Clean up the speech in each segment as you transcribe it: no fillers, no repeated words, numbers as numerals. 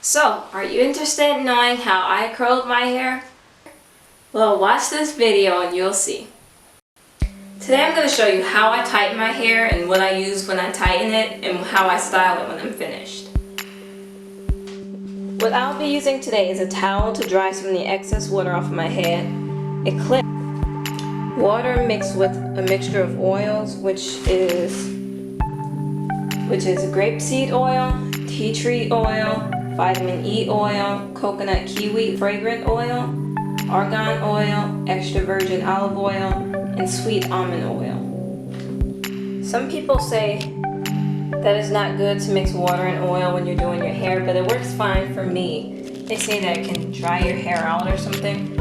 So, are you interested in knowing how I curled my hair? Well, watch this video and you'll see. Today I'm going to show you how I tighten my hair and what I use when I tighten it and how I style it when I'm finished. What I'll be using today is a towel to dry some of the excess water off of my head, a clip, water mixed with a mixture of oils, which is grapeseed oil, tea tree oil, vitamin E oil, coconut kiwi fragrant oil, argan oil, extra virgin olive oil, and sweet almond oil. Some people say that it's not good to mix water and oil when you're doing your hair, but it works fine for me. They say that it can dry your hair out or something,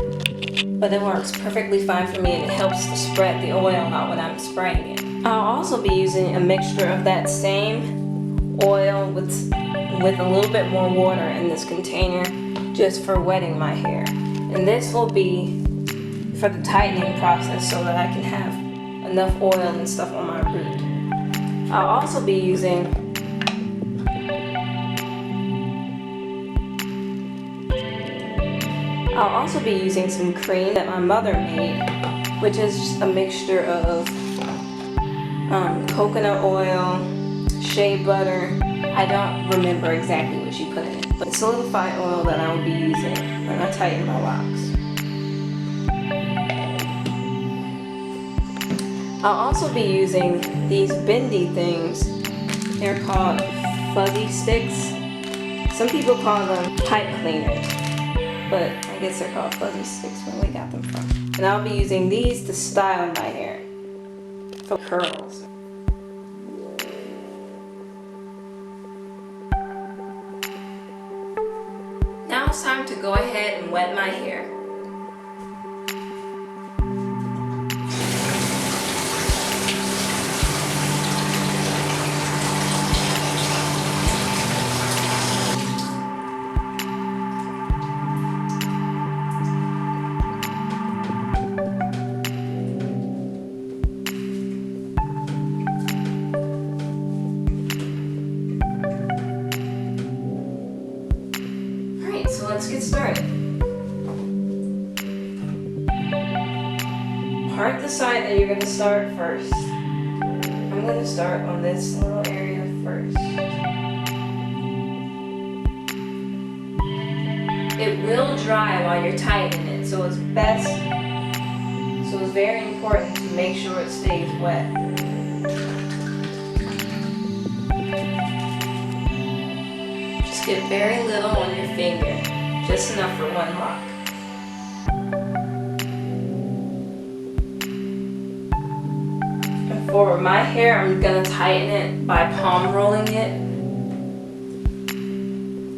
but it works perfectly fine for me and it helps to spread the oil out when I'm spraying it. I'll also be using a mixture of that same oil with a little bit more water in this container just for wetting my hair. And this will be for the tightening process so that I can have enough oil and stuff on my root. I'll also be using some cream that my mother made, which is just a mixture of coconut oil, shea butter. I don't remember exactly what she put in it, but it's solidified oil that I will be using when I tighten my locks. I'll also be using these bendy things. They're called fuzzy sticks. Some people call them pipe cleaners, but I guess they're called fuzzy sticks where we got them from. And I'll be using these to style my hair for curls. Now it's time to go ahead and wet my hair. So let's get started. Part the side that you're going to start first. I'm going to start on this little area first. It will dry while you're tightening it, so it's very important to make sure it stays wet. Just get very little on your finger. Just enough for one lock. And for my hair, I'm going to tighten it by palm rolling it.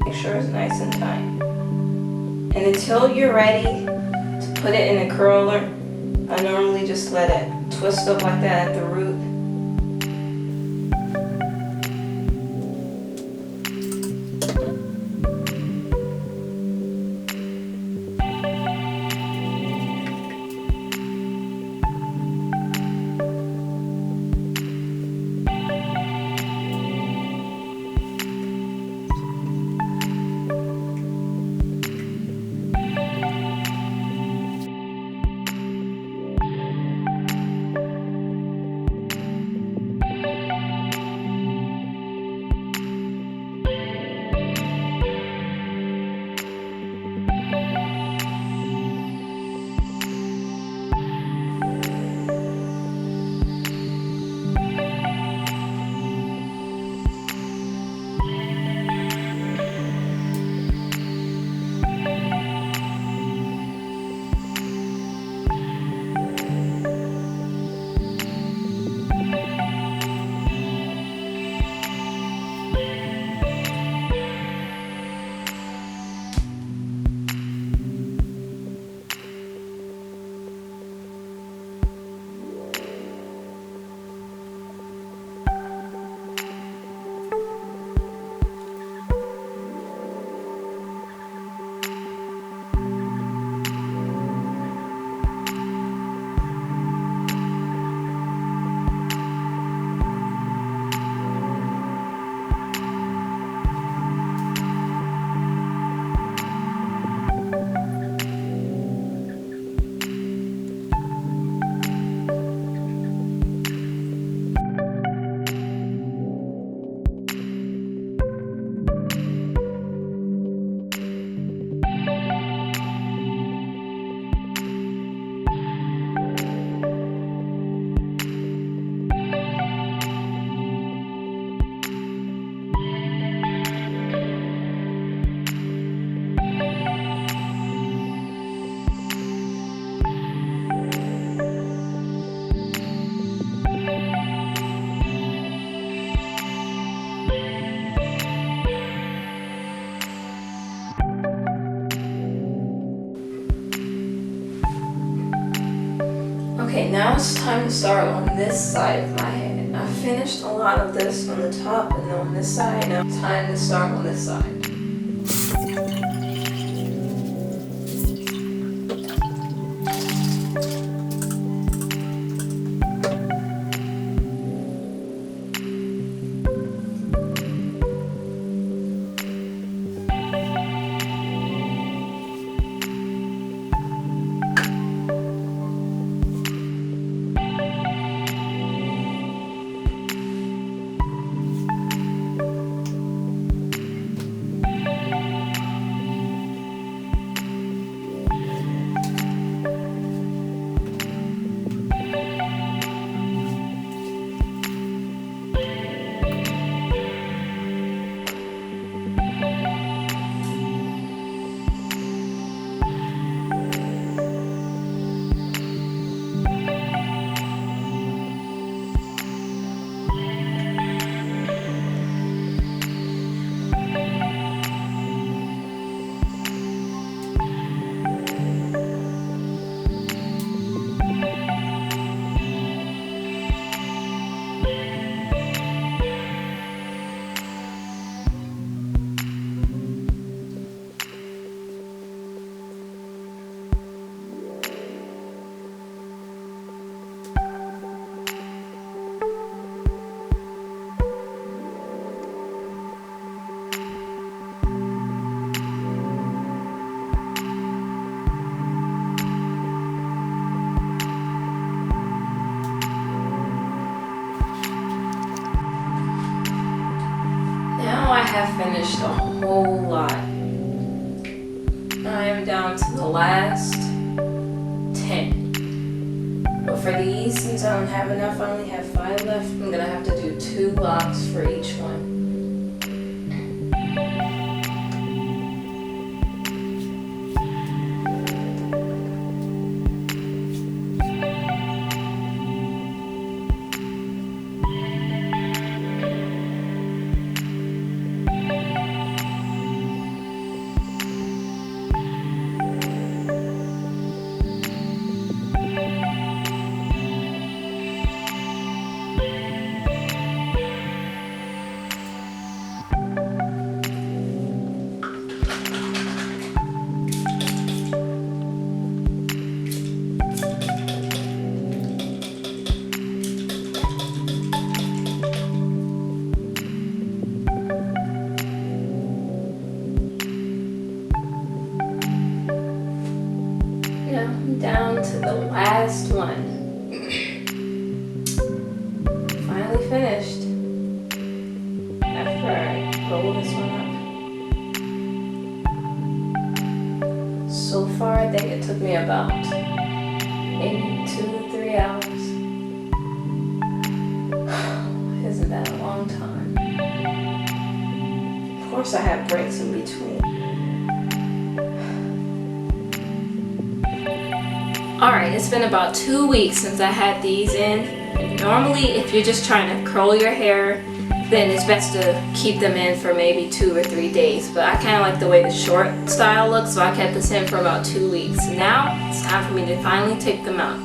Make sure it's nice and tight. And until you're ready to put it in a curler, I normally just let it twist up like that at the root. Okay, now it's time to start on this side of my head. I finished a lot of this on the top and on this side. Now it's time to start on this side. I have finished a whole lot. I am down to the last 10. But for these, since I don't have enough, I only have 5 left. I'm gonna have to do 2 locks for each one. Down to the last one. Finally finished. After I roll this one up. So far, I think it took me about maybe 2 to 3 hours. Isn't that a long time? Of course, I have breaks in between. Alright, it's been about 2 weeks since I had these in. Normally, if you're just trying to curl your hair, then it's best to keep them in for maybe 2 or 3 days. But I kind of like the way the short style looks, so I kept this in for about 2 weeks. Now, it's time for me to finally take them out.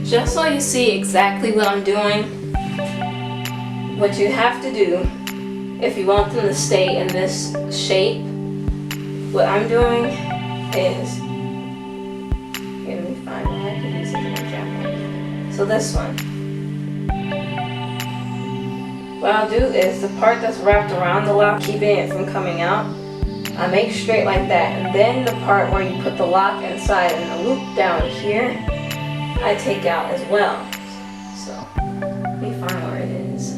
Just so you see exactly what I'm doing, what you have to do if you want them to stay in this shape, what I'm doing is, let me find it. to this one. What I'll do is the part that's wrapped around the lock, keeping it from coming out, I make straight like that, and then the part where you put the lock inside and the loop down here, I take out as well. So let me find where it is.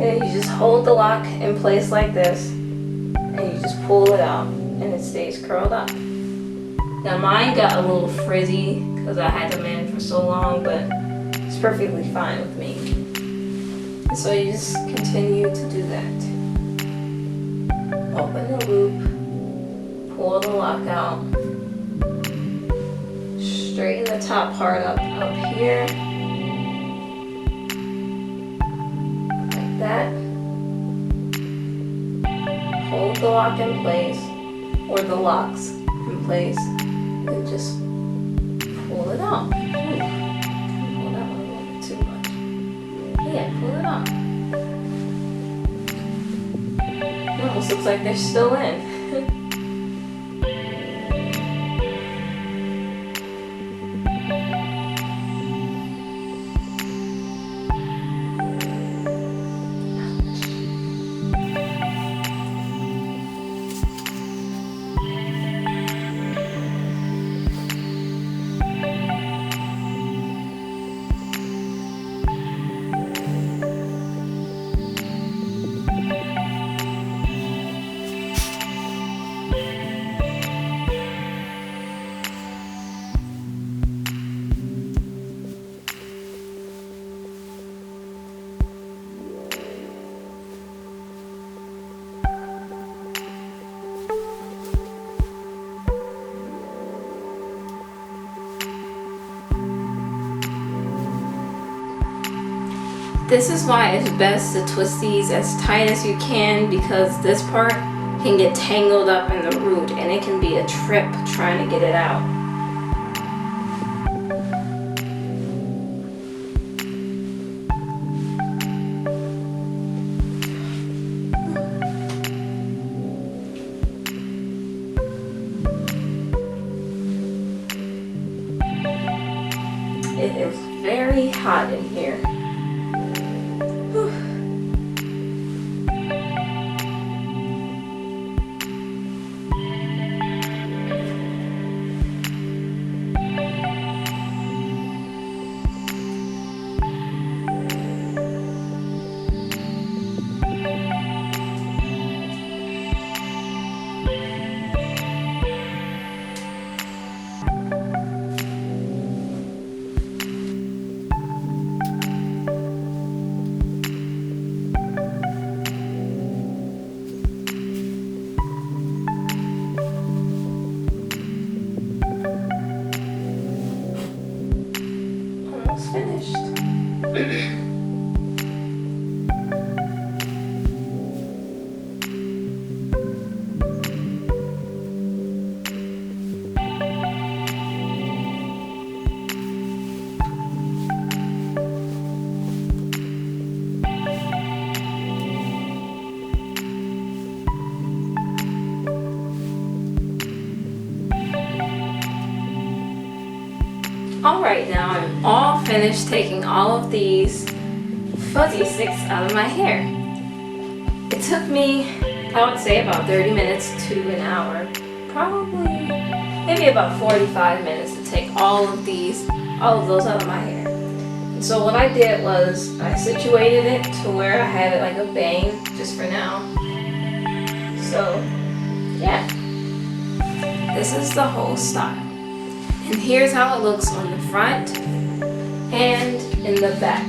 And you just hold the lock in place like this, and you just pull it out, and it stays curled up. Now mine got a little frizzy because I had them in for so long, but it's perfectly fine with me. And so you just continue to do that. Open the loop, pull the lock out, straighten the top part up here, like that. Hold the lock in place, or the locks in place, and just pull it out. Pull that one a little bit too much. Yeah, pull it out. It almost looks like they're still in. This is why it's best to twist these as tight as you can, because this part can get tangled up in the root and it can be a trip trying to get it out. It is very hot in here. Finished. Alright, now I'm all finished taking all of these fuzzy sticks out of my hair. It took me, I would say, about 30 minutes to an hour, probably maybe about 45 minutes to take all of those out of my hair. And so what I did was I situated it to where I had it like a bang, just for now. So yeah, this is the whole style. And here's how it looks on the front and in the back.